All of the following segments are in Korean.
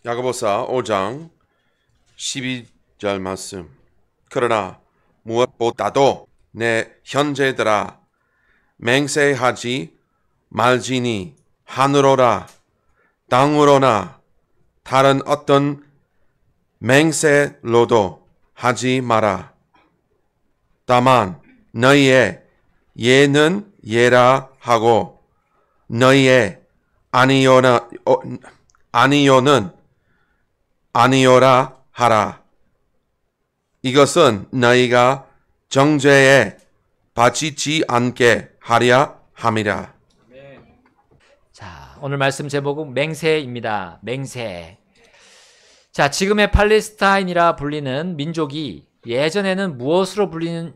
야고보서 5장 12절 말씀. 그러나 무엇보다도 내 형제들아 맹세하지 말지니 하늘로나 땅으로나 다른 어떤 맹세로도 하지 마라. 다만 너희의 예는 예라 하고 너희의 아니요는 아니요라 하라. 이것은 너희가 정죄에 빠지지 않게 하려 함이라. 자, 오늘 말씀 제목은 맹세입니다. 맹세. 자, 지금의 팔레스타인이라 불리는 민족이 예전에는 무엇으로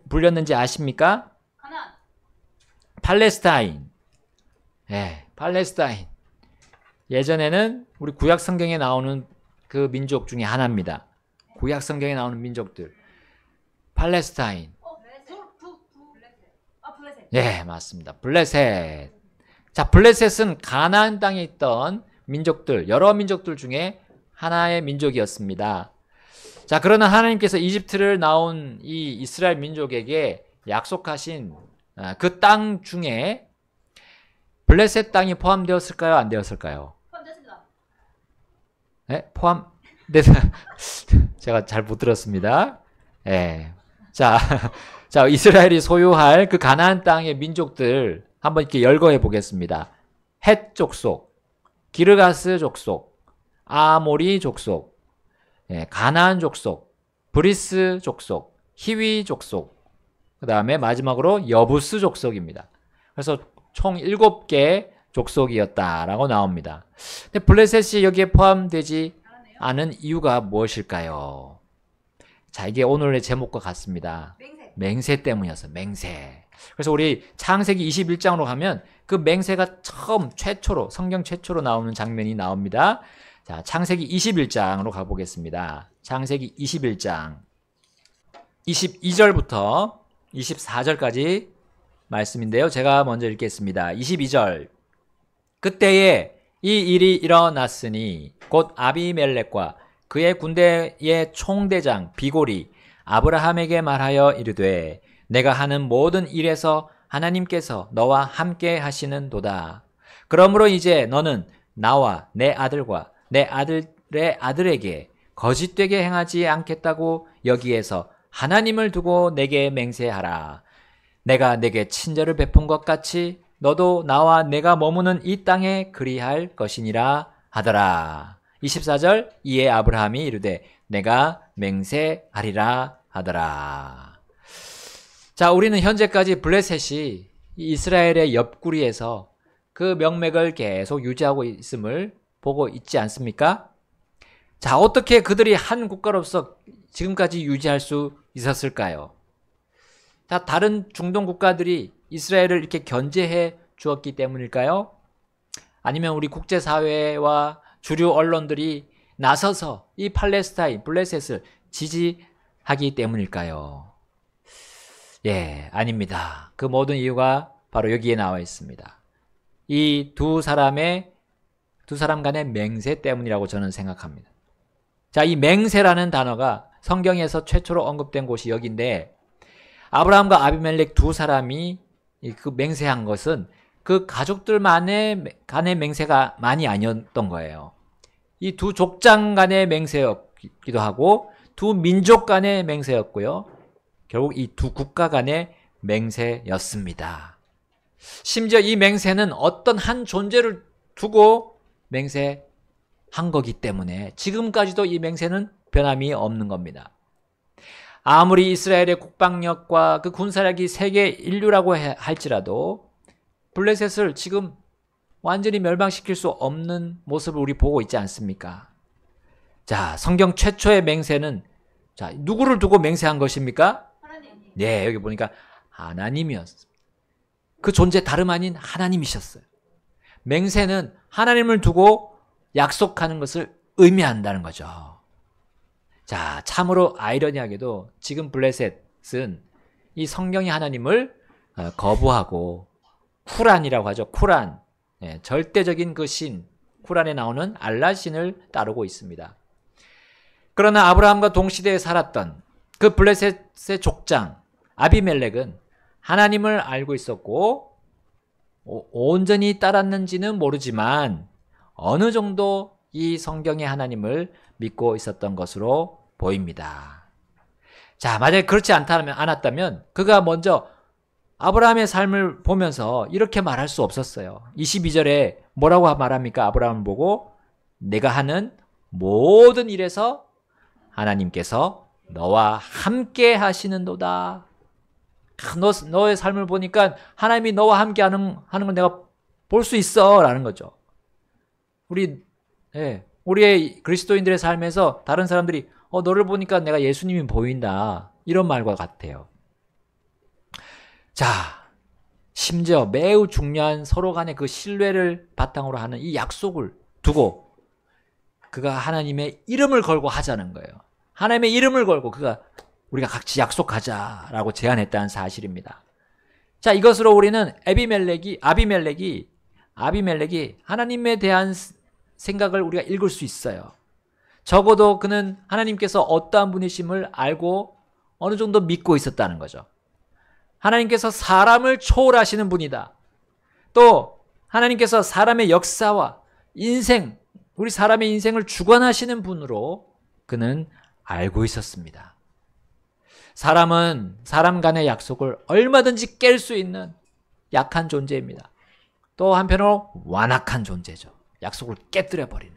불렸는지 아십니까? 가나안. 팔레스타인. 예, 팔레스타인. 예전에는 우리 구약 성경에 나오는 그 민족 중에 하나입니다. 구약 성경에 나오는 민족들. 팔레스타인. 블레셋. 예, 맞습니다. 블레셋. 자, 블레셋은 가나안 땅에 있던 민족들, 여러 민족들 중에 하나의 민족이었습니다. 자, 그러나 하나님께서 이집트를 나온 이 이스라엘 민족에게 약속하신 그 땅 중에 블레셋 땅이 포함되었을까요? 안 되었을까요? 포함됐습니다. 네? 네, 제가 잘 못 들었습니다. 예. 자, 자, 이스라엘이 소유할 그 가나안 땅의 민족들 한번 이렇게 열거해 보겠습니다. 헷 족속, 기르가스 족속, 아모리 족속, 예, 가나안 족속, 브리스 족속, 히위 족속, 그 다음에 마지막으로 여부스 족속입니다. 그래서 총 7개 족속이었다라고 나옵니다. 근데 블레셋이 여기에 포함되지 않은 이유가 무엇일까요? 자, 이게 오늘의 제목과 같습니다. 맹세 때문이었어요. 맹세. 그래서 우리 창세기 21장으로 가면 그 맹세가 최초로, 성경 최초로 나오는 장면이 나옵니다. 자, 창세기 21장으로 가보겠습니다. 창세기 21장 22절부터 24절까지 말씀인데요. 제가 먼저 읽겠습니다. 22절. 그때에 이 일이 일어났으니 곧 아비멜렉과 그의 군대의 총대장 비골이 아브라함에게 말하여 이르되 내가 하는 모든 일에서 하나님께서 너와 함께 하시는도다. 그러므로 이제 너는 나와 내 아들과 내 아들의 아들에게 거짓되게 행하지 않겠다고 여기에서 하나님을 두고 내게 맹세하라. 내가 내게 친절을 베푼 것 같이 너도 나와 내가 머무는 이 땅에 그리할 것이니라 하더라. 24절. 이에 아브라함이 이르되 내가 맹세하리라 하더라. 자, 우리는 현재까지 블레셋이 이스라엘의 옆구리에서 그 명맥을 계속 유지하고 있음을 보고 있지 않습니까? 자, 어떻게 그들이 한 국가로서 지금까지 유지할 수 있었을까요? 자, 다른 중동 국가들이 이스라엘을 이렇게 견제해 주었기 때문일까요? 아니면 우리 국제사회와 주류 언론들이 나서서 이 팔레스타인, 블레셋을 지지하기 때문일까요? 예, 아닙니다. 그 모든 이유가 바로 여기에 나와 있습니다. 이 두 사람 간의 맹세 때문이라고 저는 생각합니다. 자, 이 맹세라는 단어가 성경에서 최초로 언급된 곳이 여기인데 아브라함과 아비멜렉 두 사람이 그 맹세한 것은 그 가족들만의 간의 맹세가 많이 아니었던 거예요. 이 두 족장 간의 맹세였기도 하고 두 민족 간의 맹세였고요. 결국 이 두 국가 간의 맹세였습니다. 심지어 이 맹세는 어떤 한 존재를 두고 맹세한 거기 때문에 지금까지도 이 맹세는 변함이 없는 겁니다. 아무리 이스라엘의 국방력과 그 군사력이 세계 인류라고 할지라도 블레셋을 지금 완전히 멸망시킬 수 없는 모습을 우리 보고 있지 않습니까? 자, 성경 최초의 맹세는 자, 누구를 두고 맹세한 것입니까? 하나님. 네, 여기 보니까 하나님이었습니다. 그 존재 다름 아닌 하나님이셨어요. 맹세는 하나님을 두고 약속하는 것을 의미한다는 거죠. 자, 참으로 아이러니하게도 지금 블레셋은 이 성경의 하나님을 거부하고 쿠란이라고 하죠. 쿠란. 예, 절대적인 그 신, 쿠란에 나오는 알라신을 따르고 있습니다. 그러나 아브라함과 동시대에 살았던 그 블레셋의 족장 아비멜렉은 하나님을 알고 있었고 온전히 따랐는지는 모르지만 어느 정도 이 성경의 하나님을 믿고 있었던 것으로 보입니다. 자, 만약에 그렇지 않았다면 그가 먼저 아브라함의 삶을 보면서 이렇게 말할 수 없었어요. 22절에 뭐라고 말합니까? 아브라함을 보고 내가 하는 모든 일에서 하나님께서 너와 함께 하시는도다. 너의 삶을 보니까 하나님이 너와 함께 하는 걸 내가 볼 수 있어 라는 거죠. 우리의 그리스도인들의 삶에서 다른 사람들이 너를 보니까 내가 예수님이 보인다 이런 말과 같아요. 자, 심지어 매우 중요한 서로 간의 그 신뢰를 바탕으로 하는 이 약속을 두고 그가 하나님의 이름을 걸고 하자는 거예요. 하나님의 이름을 걸고 우리가 같이 약속하자라고 제안했다는 사실입니다. 자, 이것으로 우리는 아비멜렉이 하나님에 대한 생각을 우리가 읽을 수 있어요. 적어도 그는 하나님께서 어떠한 분이심을 알고 어느 정도 믿고 있었다는 거죠. 하나님께서 사람을 초월하시는 분이다. 또 하나님께서 사람의 역사와 인생, 우리 사람의 인생을 주관하시는 분으로 그는 알고 있었습니다. 사람은 사람 간의 약속을 얼마든지 깰 수 있는 약한 존재입니다. 또 한편으로 완악한 존재죠. 약속을 깨뜨려버리는.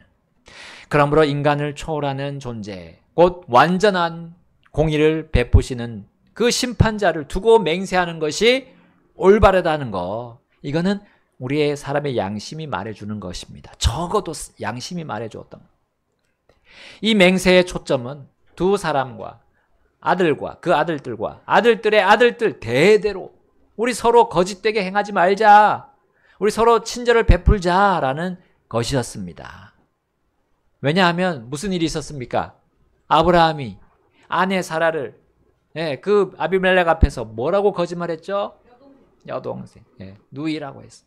그러므로 인간을 초월하는 존재, 곧 완전한 공의를 베푸시는 그 심판자를 두고 맹세하는 것이 올바르다는 거. 이거는 우리의 사람의 양심이 말해주는 것입니다. 적어도 양심이 말해주었던 것. 이 맹세의 초점은 두 사람과 아들과 그 아들들과 아들들의 아들들 대대로 우리 서로 거짓되게 행하지 말자. 우리 서로 친절을 베풀자라는 것이었습니다. 왜냐하면 무슨 일이 있었습니까? 아브라함이 아내 사라를 그 아비멜렉 앞에서 뭐라고 거짓말했죠? 여동생, 누이라고 했어.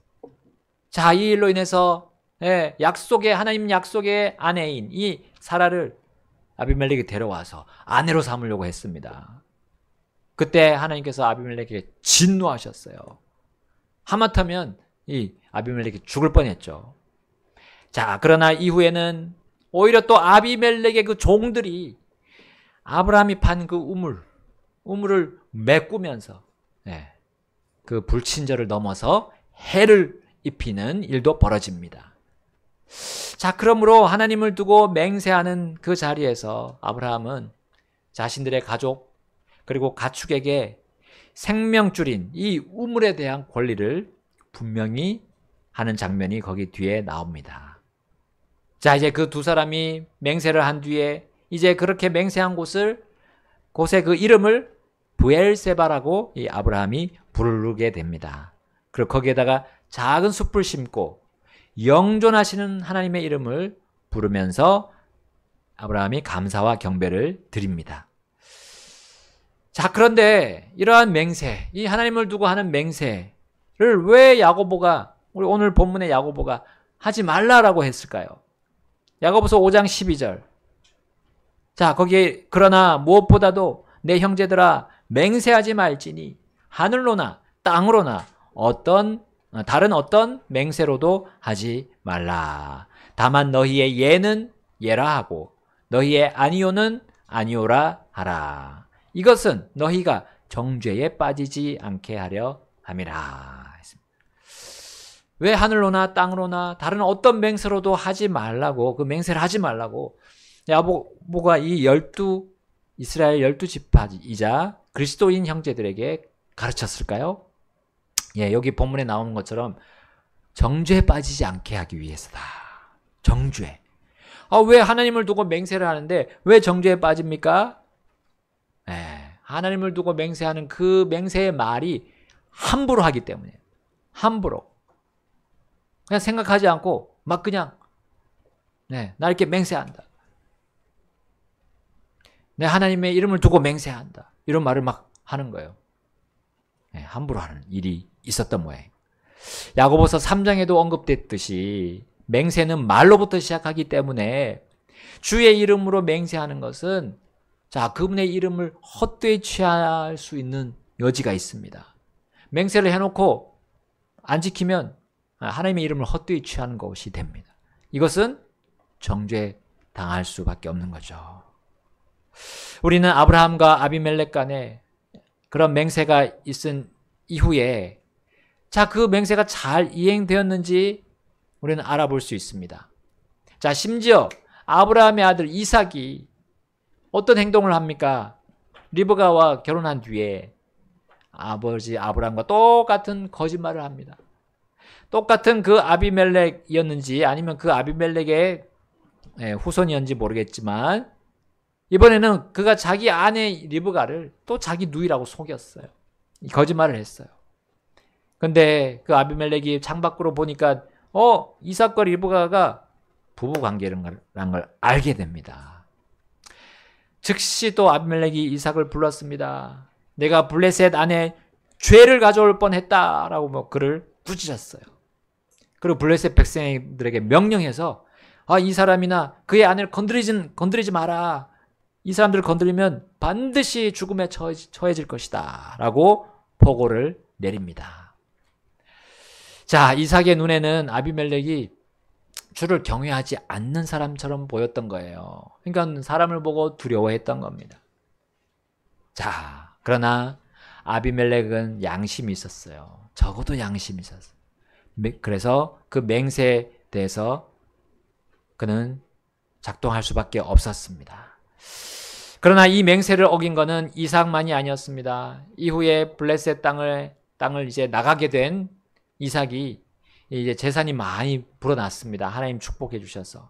자, 이 일로 인해서 하나님 약속의 아내인 이 사라를 아비멜렉이 데려와서 아내로 삼으려고 했습니다. 그때 하나님께서 아비멜렉에게 진노하셨어요. 하마터면 이 아비멜렉이 죽을 뻔했죠. 자, 그러나 이후에는 오히려 또 아비멜렉의 그 종들이 아브라함이 판 그 우물을 메꾸면서 그 불친절을 넘어서 해를 입히는 일도 벌어집니다. 자, 그러므로 하나님을 두고 맹세하는 그 자리에서 아브라함은 자신들의 가족 그리고 가축에게 생명줄인 이 우물에 대한 권리를 분명히 하는 장면이 거기 뒤에 나옵니다. 자, 이제 그 두 사람이 맹세를 한 뒤에 이제 그렇게 맹세한 곳의 그 이름을 브엘세바라고 이 아브라함이 부르게 됩니다. 그리고 거기에다가 작은 숲을 심고 영존하시는 하나님의 이름을 부르면서 아브라함이 감사와 경배를 드립니다. 자, 그런데 이러한 맹세, 이 하나님을 두고 하는 맹세를 왜 우리 오늘 본문의 야고보가 하지 말라라고 했을까요? 야고보서 5장 12절. 자, 거기에 그러나 무엇보다도 내 형제들아 맹세하지 말지니 하늘로나 땅으로나 다른 어떤 맹세로도 하지 말라. 다만 너희의 예는 예라 하고 너희의 아니오는 아니오라 하라. 이것은 너희가 정죄에 빠지지 않게 하려 함이라. 왜 하늘로나 땅으로나 다른 어떤 맹세로도 하지 말라고, 그 맹세를 하지 말라고 야고보가 이 이스라엘 12지파이자 그리스도인 형제들에게 가르쳤을까요? 여기 본문에 나오는 것처럼 정죄에 빠지지 않게 하기 위해서다. 정죄. 왜 하나님을 두고 맹세를 하는데 왜 정죄에 빠집니까? 하나님을 두고 맹세하는 그 맹세의 말이 함부로 하기 때문에. 함부로. 그냥 생각하지 않고 막 그냥 나 이렇게 맹세한다. 내 하나님의 이름을 두고 맹세한다. 이런 말을 막 하는 거예요. 함부로 하는 일이 있었던 모양이에요. 야고보서 3장에도 언급됐듯이 맹세는 말로부터 시작하기 때문에 주의 이름으로 맹세하는 것은 자, 그분의 이름을 헛되이 취할 수 있는 여지가 있습니다. 맹세를 해놓고 안 지키면 하나님의 이름을 헛되이 취하는 것이 됩니다. 이것은 정죄 당할 수밖에 없는 거죠. 우리는 아브라함과 아비멜렉 간에 그런 맹세가 있은 이후에 자, 그 맹세가 잘 이행되었는지 우리는 알아볼 수 있습니다. 자, 심지어 아브라함의 아들 이삭이 어떤 행동을 합니까? 리브가와 결혼한 뒤에 아버지 아브라함과 똑같은 거짓말을 합니다. 똑같은 그 아비멜렉이었는지 아니면 그 아비멜렉의 후손이었는지 모르겠지만 이번에는 그가 자기 아내 리브가를 또 자기 누이라고 속였어요. 거짓말을 했어요. 근데 그 아비멜렉이 창밖으로 보니까 이삭과 리브가가 부부관계라는 걸 알게 됩니다. 즉시 또 아비멜렉이 이삭을 불렀습니다. 내가 블레셋 안에 죄를 가져올 뻔했다라고 그를 꾸짖었어요. 그리고 블레셋 백성들에게 명령해서 이 사람이나 그의 아내를 건드리지 마라. 이 사람들을 건드리면 반드시 죽음에 처해질 것이다 라고 보고를 내립니다. 자, 이삭의 눈에는 아비멜렉이 주를 경외하지 않는 사람처럼 보였던 거예요. 그러니까 사람을 보고 두려워했던 겁니다. 자, 그러나 아비멜렉은 양심이 있었어요. 적어도 양심이 있었어요. 그래서 그 맹세에 대해서 그는 작동할 수밖에 없었습니다. 그러나 이 맹세를 어긴 것은 이삭만이 아니었습니다. 이후에 블레셋 땅을 이제 나가게 된 이삭이 이제 재산이 많이 불어났습니다. 하나님 축복해 주셔서.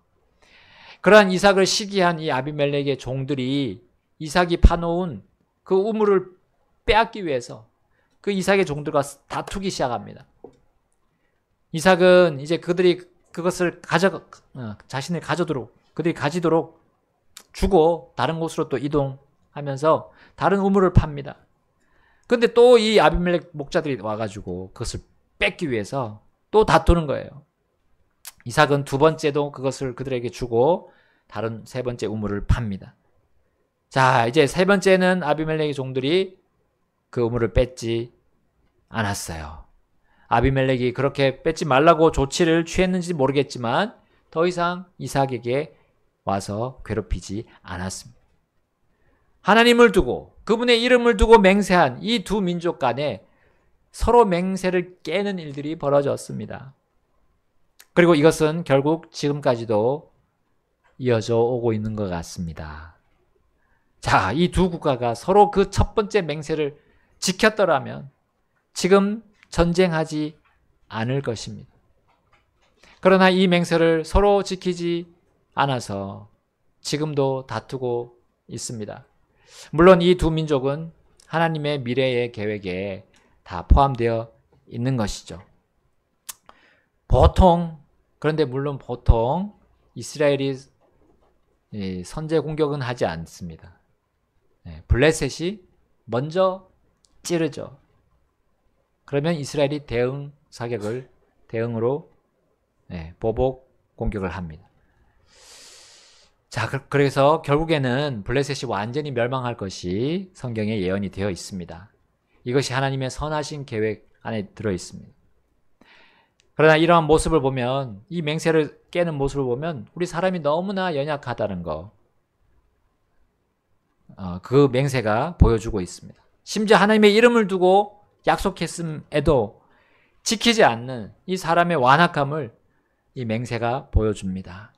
그러한 이삭을 시기한 이 아비멜렉의 종들이 이삭이 파놓은 그 우물을 빼앗기 위해서 그 이삭의 종들과 다투기 시작합니다. 이삭은 이제 그들이 그것을 자신을 그들이 가지도록 주고 다른 곳으로 또 이동하면서 다른 우물을 팝니다. 근데 또 이 아비멜렉 목자들이 와가지고 그것을 뺏기 위해서 또 다투는 거예요. 이삭은 두 번째도 그것을 그들에게 주고 다른 세 번째 우물을 팝니다. 자, 이제 세 번째는 아비멜렉의 종들이 그 우물을 뺏지 않았어요. 아비멜렉이 그렇게 뺏지 말라고 조치를 취했는지 모르겠지만 더 이상 이삭에게 와서 괴롭히지 않았습니다. 하나님을 두고 그분의 이름을 두고 맹세한 이 두 민족 간에 서로 맹세를 깨는 일들이 벌어졌습니다. 그리고 이것은 결국 지금까지도 이어져 오고 있는 것 같습니다. 자, 이 두 국가가 서로 그 첫 번째 맹세를 지켰더라면 지금 전쟁하지 않을 것입니다. 그러나 이 맹세를 서로 지키지 않아서 지금도 다투고 있습니다. 물론 이 두 민족은 하나님의 미래의 계획에 다 포함되어 있는 것이죠. 그런데 물론 보통 이스라엘이 선제 공격은 하지 않습니다. 블레셋이 먼저 찌르죠. 그러면 이스라엘이 대응으로 보복 공격을 합니다. 자, 그래서 결국에는 블레셋이 완전히 멸망할 것이 성경에 예언이 되어 있습니다. 이것이 하나님의 선하신 계획 안에 들어 있습니다. 그러나 이러한 모습을 보면, 이 맹세를 깨는 모습을 보면 우리 사람이 너무나 연약하다는 거, 그 맹세가 보여주고 있습니다. 심지어 하나님의 이름을 두고 약속했음에도 지키지 않는 이 사람의 완악함을 이 맹세가 보여줍니다.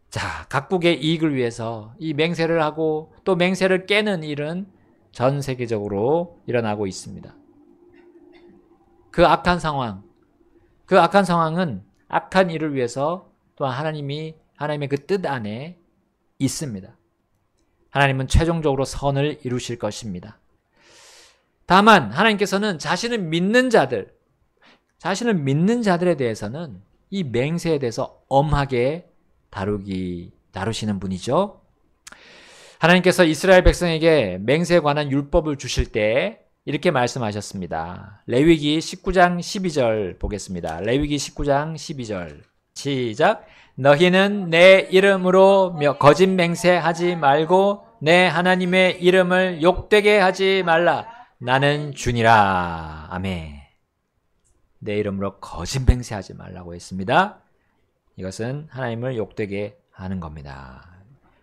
자, 각국의 이익을 위해서 이 맹세를 하고 또 맹세를 깨는 일은 전 세계적으로 일어나고 있습니다. 그 악한 상황은 악한 일을 위해서 또한 하나님의 그 뜻 안에 있습니다. 하나님은 최종적으로 선을 이루실 것입니다. 다만 하나님께서는 자신을 믿는 자들에 대해서는 이 맹세에 대해서 엄하게 다루시는 분이죠. 하나님께서 이스라엘 백성에게 맹세에 관한 율법을 주실 때 이렇게 말씀하셨습니다. 레위기 19장 12절 보겠습니다. 레위기 19장 12절 시작. 너희는 내 이름으로 거짓 맹세하지 말고 내 하나님의 이름을 욕되게 하지 말라. 나는 주니라. 아멘. 내 이름으로 거짓 맹세하지 말라고 했습니다. 이것은 하나님을 욕되게 하는 겁니다.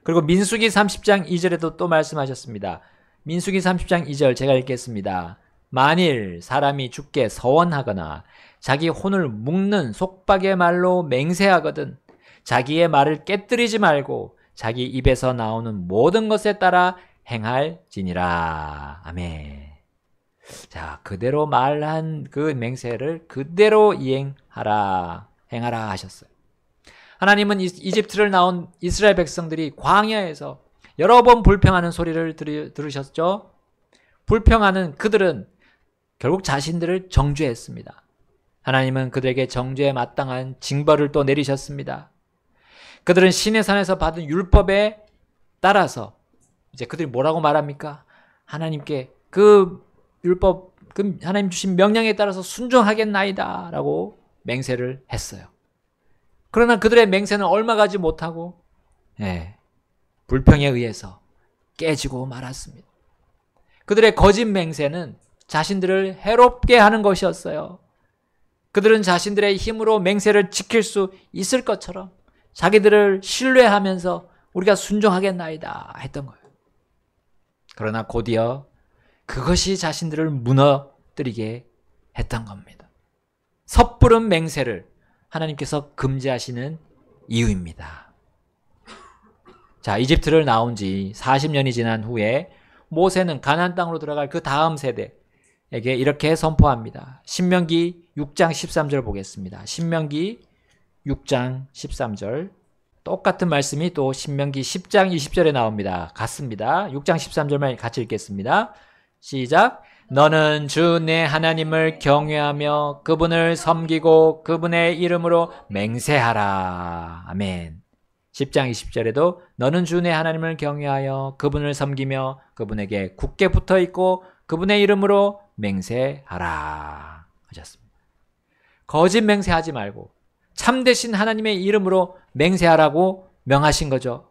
그리고 민수기 30장 2절에도 또 말씀하셨습니다. 민수기 30장 2절 제가 읽겠습니다. 만일 사람이 주께 서원하거나 자기 혼을 묶는 속박의 말로 맹세하거든 자기의 말을 깨뜨리지 말고 자기 입에서 나오는 모든 것에 따라 행할지니라. 아멘. 자, 그대로 말한 그 맹세를 그대로 행하라 하셨어요. 하나님은 이집트를 나온 이스라엘 백성들이 광야에서 여러 번 불평하는 소리를 들으셨죠? 불평하는 그들은 결국 자신들을 정죄했습니다. 하나님은 그들에게 정죄에 마땅한 징벌을 또 내리셨습니다. 그들은 시내산에서 받은 율법에 따라서 이제 그들이 뭐라고 말합니까? 하나님께 그 율법, 그 하나님 주신 명령에 따라서 순종하겠나이다 라고 맹세를 했어요. 그러나 그들의 맹세는 얼마 가지 못하고 불평에 의해서 깨지고 말았습니다. 그들의 거짓 맹세는 자신들을 해롭게 하는 것이었어요. 그들은 자신들의 힘으로 맹세를 지킬 수 있을 것처럼 자기들을 신뢰하면서 우리가 순종하겠나이다 했던 거예요. 그러나 곧이어 그것이 자신들을 무너뜨리게 했던 겁니다. 섣부른 맹세를 하나님께서 금지하시는 이유입니다. 자, 이집트를 나온 지 40년이 지난 후에 모세는 가나안 땅으로 들어갈 그 다음 세대에게 이렇게 선포합니다. 신명기 6장 13절 보겠습니다. 신명기 6장 13절 똑같은 말씀이 또 신명기 10장 20절에 나옵니다. 같습니다. 6장 13절만 같이 읽겠습니다. 시작. 너는 주 내 하나님을 경외하며 그분을 섬기고 그분의 이름으로 맹세하라. 아멘. 10장 20절에도 너는 주 내 하나님을 경외하여 그분을 섬기며 그분에게 굳게 붙어 있고 그분의 이름으로 맹세하라 하셨습니다. 거짓 맹세하지 말고 참되신 하나님의 이름으로 맹세하라고 명하신 거죠.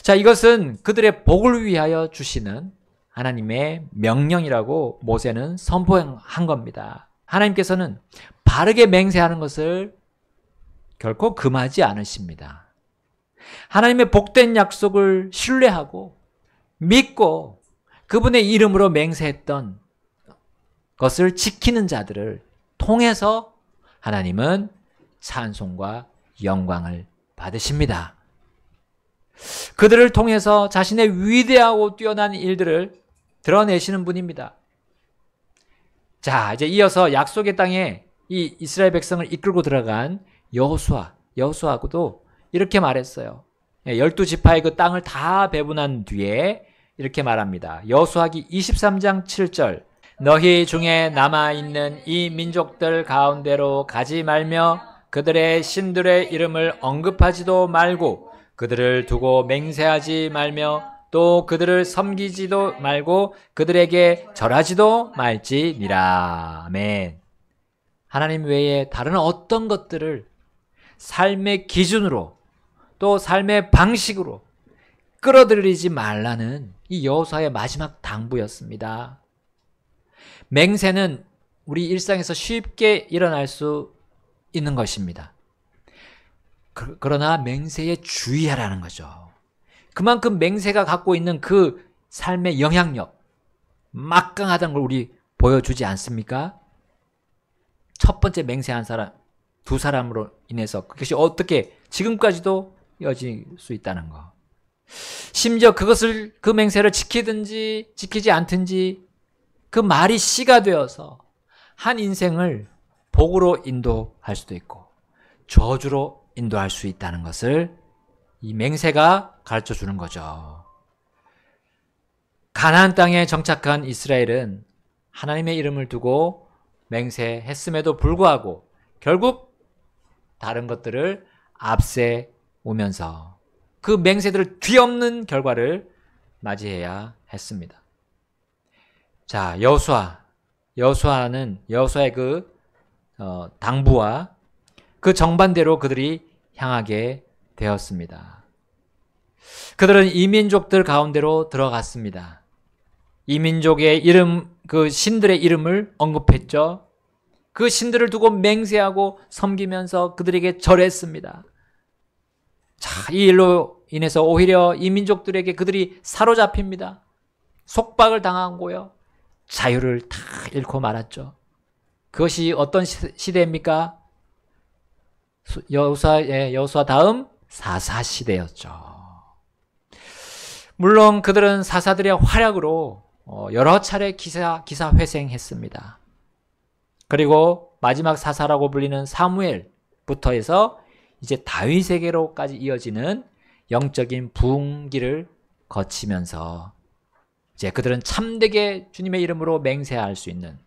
자, 이것은 그들의 복을 위하여 주시는 하나님의 명령이라고 모세는 선포한 겁니다. 하나님께서는 바르게 맹세하는 것을 결코 금하지 않으십니다. 하나님의 복된 약속을 신뢰하고 믿고 그분의 이름으로 맹세했던 것을 지키는 자들을 통해서 하나님은 찬송과 영광을 받으십니다. 그들을 통해서 자신의 위대하고 뛰어난 일들을 드러내시는 분입니다. 자, 이제 이어서 약속의 땅에 이 이스라엘 백성을 이끌고 들어간 여호수아하고도 이렇게 말했어요. 12지파의 그 땅을 다 배분한 뒤에 이렇게 말합니다. 여호수아기 23장 7절 너희 중에 남아있는 이 민족들 가운데로 가지 말며 그들의 신들의 이름을 언급하지도 말고 그들을 두고 맹세하지 말며 또 그들을 섬기지도 말고 그들에게 절하지도 말지니라. 아멘. 하나님 외에 다른 어떤 것들을 삶의 기준으로 또 삶의 방식으로 끌어들이지 말라는 이 여호수아의 마지막 당부였습니다. 맹세는 우리 일상에서 쉽게 일어날 수 있는 것입니다. 그러나 맹세에 주의하라는 거죠. 그만큼 맹세가 갖고 있는 그 삶의 영향력, 막강하다는 걸 우리 보여주지 않습니까? 첫 번째 맹세한 사람, 두 사람으로 인해서 그것이 어떻게 지금까지도 이어질 수 있다는 거. 심지어 그 맹세를 지키든지 지키지 않든지 그 말이 씨가 되어서 한 인생을 복으로 인도할 수도 있고 저주로 인도할 수 있다는 것을 이 맹세가 가르쳐 주는 거죠. 가나안 땅에 정착한 이스라엘은 하나님의 이름을 두고 맹세했음에도 불구하고 결국 다른 것들을 앞세우면서 그 맹세들을 뒤엎는 결과를 맞이해야 했습니다. 자, 여호수아는 여호수아의 그 당부와 그 정반대로 그들이 향하게 되었습니다. 그들은 이민족들 가운데로 들어갔습니다. 이민족의 이름, 그 신들의 이름을 언급했죠. 그 신들을 두고 맹세하고 섬기면서 그들에게 절했습니다. 자, 이 일로 인해서 오히려 이민족들에게 그들이 사로잡힙니다. 속박을 당하고요. 자유를 다 잃고 말았죠. 그것이 어떤 시대입니까? 여호수아 다음 사사 시대였죠. 물론 그들은 사사들의 활약으로 여러 차례 기사 회생했습니다. 그리고 마지막 사사라고 불리는 사무엘부터 해서 이제 다윗에게로까지 이어지는 영적인 부흥기를 거치면서 이제 그들은 참되게 주님의 이름으로 맹세할 수 있는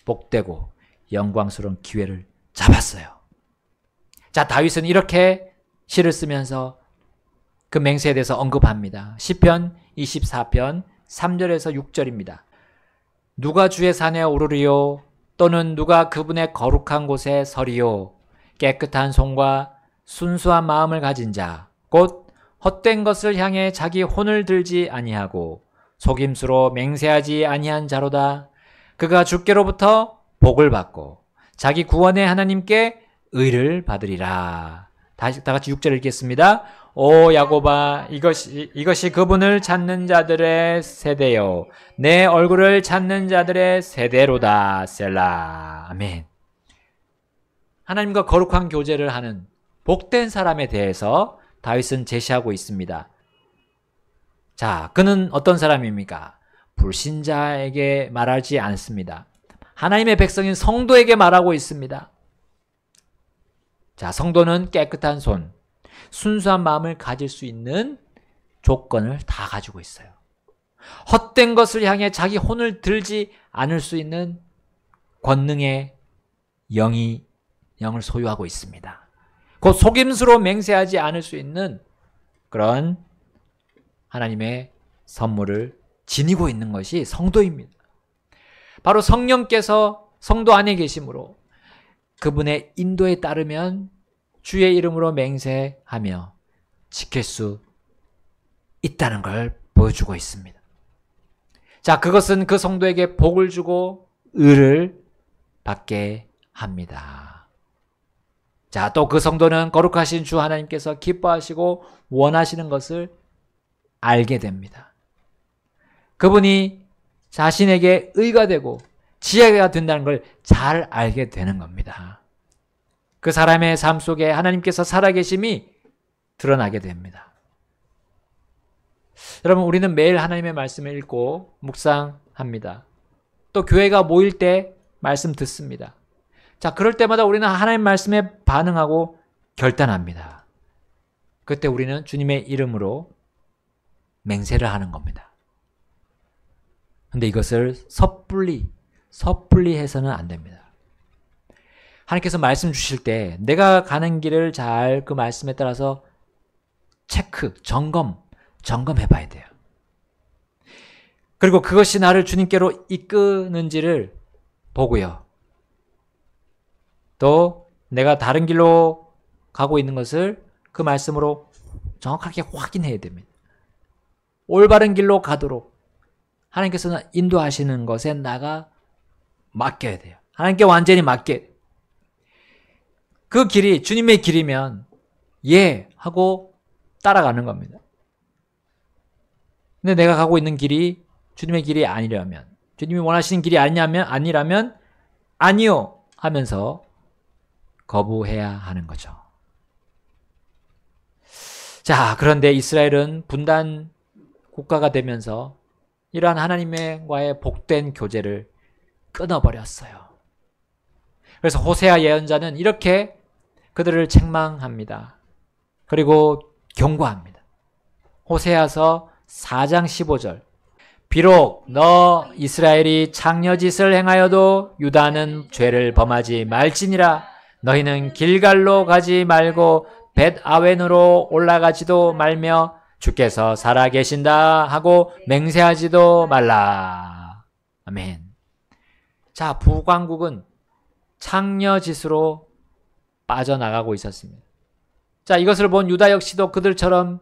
복되고 영광스러운 기회를 잡았어요. 자, 다윗은 이렇게 시를 쓰면서 그 맹세에 대해서 언급합니다. 시편 24편 3절에서 6절입니다. 누가 주의 산에 오르리요? 또는 누가 그분의 거룩한 곳에 서리요? 깨끗한 손과 순수한 마음을 가진 자, 곧 헛된 것을 향해 자기 혼을 들지 아니하고 속임수로 맹세하지 아니한 자로다. 그가 주께로부터 복을 받고 자기 구원의 하나님께 의를 받으리라. 다 같이 6절 읽겠습니다. 오 야곱아, 이것이 그분을 찾는 자들의 세대요, 내 얼굴을 찾는 자들의 세대로다. 셀라. 아멘. 하나님과 거룩한 교제를 하는 복된 사람에 대해서 다윗은 제시하고 있습니다. 자, 그는 어떤 사람입니까? 불신자에게 말하지 않습니다. 하나님의 백성인 성도에게 말하고 있습니다. 자, 성도는 깨끗한 손, 순수한 마음을 가질 수 있는 조건을 다 가지고 있어요. 헛된 것을 향해 자기 혼을 들지 않을 수 있는 권능의 영을 소유하고 있습니다. 곧 속임수로 맹세하지 않을 수 있는 그런 하나님의 선물을 지니고 있는 것이 성도입니다. 바로 성령께서 성도 안에 계심으로 그분의 인도에 따르면 주의 이름으로 맹세하며 지킬 수 있다는 걸 보여주고 있습니다. 자, 그것은 그 성도에게 복을 주고 의를 받게 합니다. 자, 또 그 성도는 거룩하신 주 하나님께서 기뻐하시고 원하시는 것을 알게 됩니다. 그분이 자신에게 의가 되고 지혜가 된다는 걸 잘 알게 되는 겁니다. 그 사람의 삶 속에 하나님께서 살아계심이 드러나게 됩니다. 여러분, 우리는 매일 하나님의 말씀을 읽고 묵상합니다. 또 교회가 모일 때 말씀 듣습니다. 자, 그럴 때마다 우리는 하나님 말씀에 반응하고 결단합니다. 그때 우리는 주님의 이름으로 맹세를 하는 겁니다. 그런데 이것을 섣불리 해서는 안 됩니다. 하나님께서 말씀 주실 때 내가 가는 길을 잘 그 말씀에 따라서 점검해 봐야 돼요. 그리고 그것이 나를 주님께로 이끄는지를 보고요. 또 내가 다른 길로 가고 있는 것을 그 말씀으로 정확하게 확인해야 됩니다. 올바른 길로 가도록 하나님께서는 인도하시는 것에 나가 맡겨야 돼요. 하나님께 완전히 맡겨야 돼요. 그 길이 주님의 길이면 예 하고 따라가는 겁니다. 근데 내가 가고 있는 길이 주님의 길이 아니라면, 주님이 원하시는 길이 아니라면 아니요 하면서 거부해야 하는 거죠. 자, 그런데 이스라엘은 분단 국가가 되면서 이러한 하나님과의 복된 교제를 끊어버렸어요. 그래서 호세아 예언자는 이렇게 그들을 책망합니다. 그리고 경고합니다. 호세아서 4장 15절. 비록 너 이스라엘이 창녀짓을 행하여도 유다는 죄를 범하지 말지니라. 너희는 길갈로 가지 말고 벳아웬으로 올라가지도 말며 주께서 살아계신다 하고 맹세하지도 말라. 아멘. 자, 북왕국은 창녀짓으로 빠져나가고 있었습니다. 자, 이것을 본 유다 역시도 그들처럼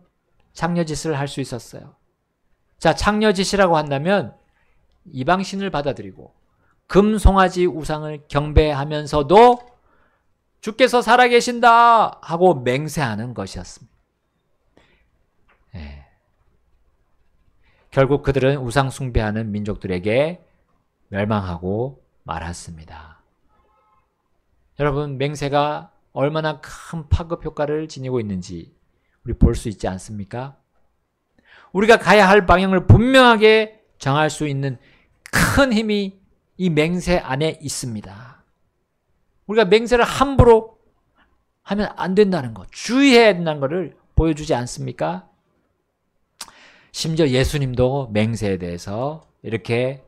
창녀짓을 할 수 있었어요. 자, 창녀짓이라고 한다면 이방신을 받아들이고 금송아지 우상을 경배하면서도 주께서 살아계신다 하고 맹세하는 것이었습니다. 결국 그들은 우상 숭배하는 민족들에게 멸망하고 말았습니다. 여러분, 맹세가 얼마나 큰 파급 효과를 지니고 있는지 우리 볼 수 있지 않습니까? 우리가 가야 할 방향을 분명하게 정할 수 있는 큰 힘이 이 맹세 안에 있습니다. 우리가 맹세를 함부로 하면 안 된다는 것, 주의해야 된다는 것을 보여주지 않습니까? 심지어 예수님도 맹세에 대해서 이렇게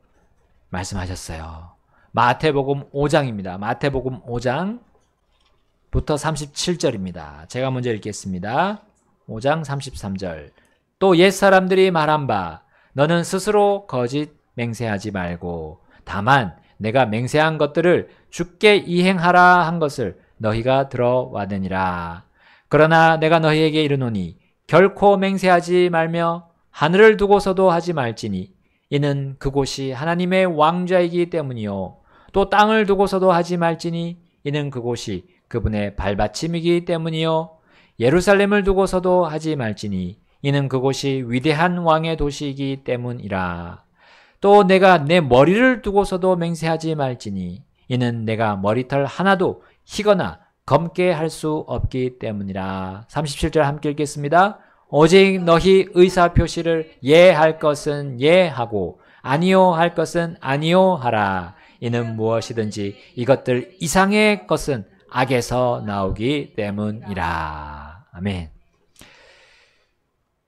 말씀하셨어요. 마태복음 5장입니다. 마태복음 5장부터 37절입니다. 제가 먼저 읽겠습니다. 5장 33절. 또 옛사람들이 말한 바 너는 스스로 거짓 맹세하지 말고 다만 내가 맹세한 것들을 주께 이행하라 한 것을 너희가 들어왔느니라. 그러나 내가 너희에게 이르노니 결코 맹세하지 말며 하늘을 두고서도 하지 말지니 이는 그곳이 하나님의 왕좌이기 때문이요 또 땅을 두고서도 하지 말지니 이는 그곳이 그분의 발받침이기 때문이요 예루살렘을 두고서도 하지 말지니 이는 그곳이 위대한 왕의 도시이기 때문이라. 또 내가 내 머리를 두고서도 맹세하지 말지니 이는 내가 머리털 하나도 희거나 검게 할 수 없기 때문이라. 37절 함께 읽겠습니다. 오직 너희 의사표시를 예할 것은 예하고 아니요 할 것은 아니요 하라. 이는 무엇이든지 이것들 이상의 것은 악에서 나오기 때문이라. 아멘.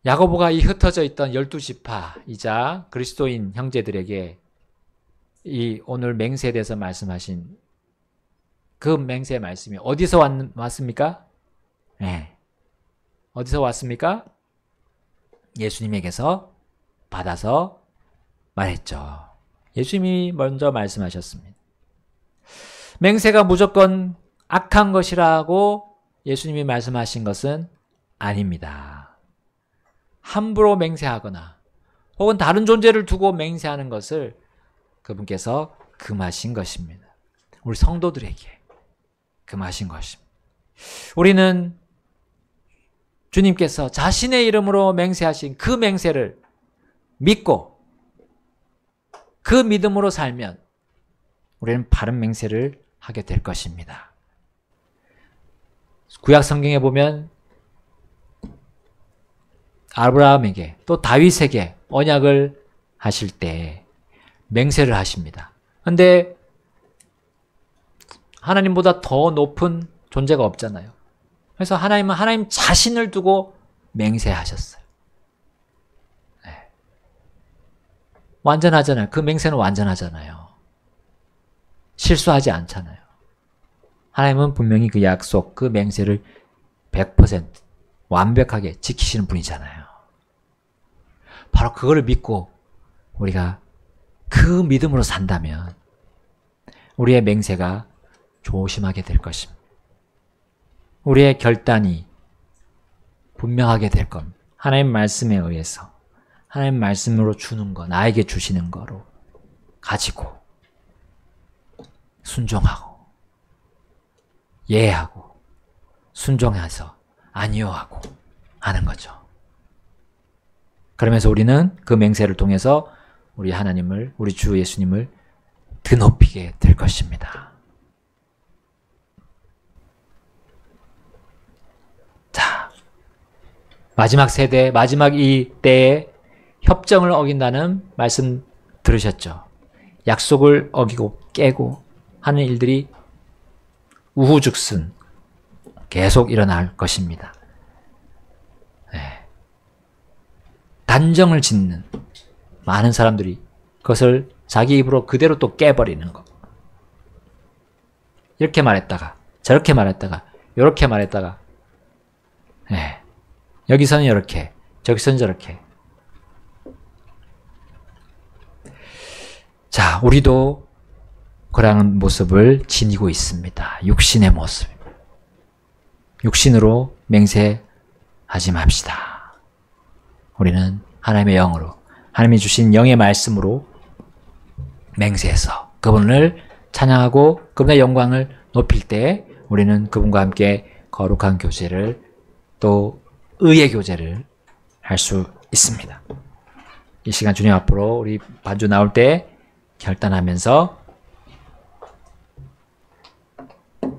야고보가 이 흩어져 있던 12지파이자 그리스도인 형제들에게 이 오늘 맹세에 대해서 말씀하신 그 맹세의 말씀이 어디서 왔습니까? 네. 어디서 왔습니까? 예수님에게서 받아서 말했죠. 예수님이 먼저 말씀하셨습니다. 맹세가 무조건 악한 것이라고 예수님이 말씀하신 것은 아닙니다. 함부로 맹세하거나 혹은 다른 존재를 두고 맹세하는 것을 그분께서 금하신 것입니다. 우리 성도들에게 금하신 것입니다. 우리는 주님께서 자신의 이름으로 맹세하신 그 맹세를 믿고 그 믿음으로 살면 우리는 바른 맹세를 하게 될 것입니다. 구약 성경에 보면 아브라함에게 또 다윗에게 언약을 하실 때 맹세를 하십니다. 그런데 하나님보다 더 높은 존재가 없잖아요. 그래서 하나님은 하나님 자신을 두고 맹세하셨어요. 네. 완전하잖아요. 그 맹세는 완전하잖아요. 실수하지 않잖아요. 하나님은 분명히 그 약속, 그 맹세를 100% 완벽하게 지키시는 분이잖아요. 바로 그걸 믿고 우리가 그 믿음으로 산다면 우리의 맹세가 조심하게 될 것입니다. 우리의 결단이 분명하게 될 겁니다. 하나님 말씀에 의해서 하나님 말씀으로 주는 거, 나에게 주시는 거로 가지고 순종하고 예하고 순종해서 아니요 하고 하는 거죠. 그러면서 우리는 그 맹세를 통해서 우리 하나님을, 우리 주 예수님을 드높이게 될 것입니다. 자, 마지막 세대, 마지막 이 때에 협정을 어긴다는 말씀 들으셨죠? 약속을 어기고 깨고 하는 일들이 우후죽순 계속 일어날 것입니다. 네. 단정을 짓는 많은 사람들이 그것을 자기 입으로 그대로 또 깨버리는 것. 이렇게 말했다가 저렇게 말했다가 이렇게 말했다가 네. 여기서는 이렇게 저기서는 저렇게. 자, 우리도 그러한 모습을 지니고 있습니다. 육신의 모습. 육신으로 맹세하지 맙시다. 우리는 하나님의 영으로, 하나님이 주신 영의 말씀으로 맹세해서 그분을 찬양하고 그분의 영광을 높일 때 우리는 그분과 함께 거룩한 교제를, 또 의의 교제를 할 수 있습니다. 이 시간 주님 앞으로 우리 반주 나올 때 결단하면서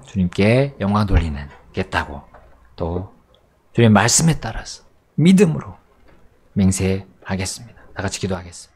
주님께 영광 돌리는 겠다고, 또 주님의 말씀에 따라서 믿음으로 맹세하겠습니다. 다 같이 기도하겠습니다.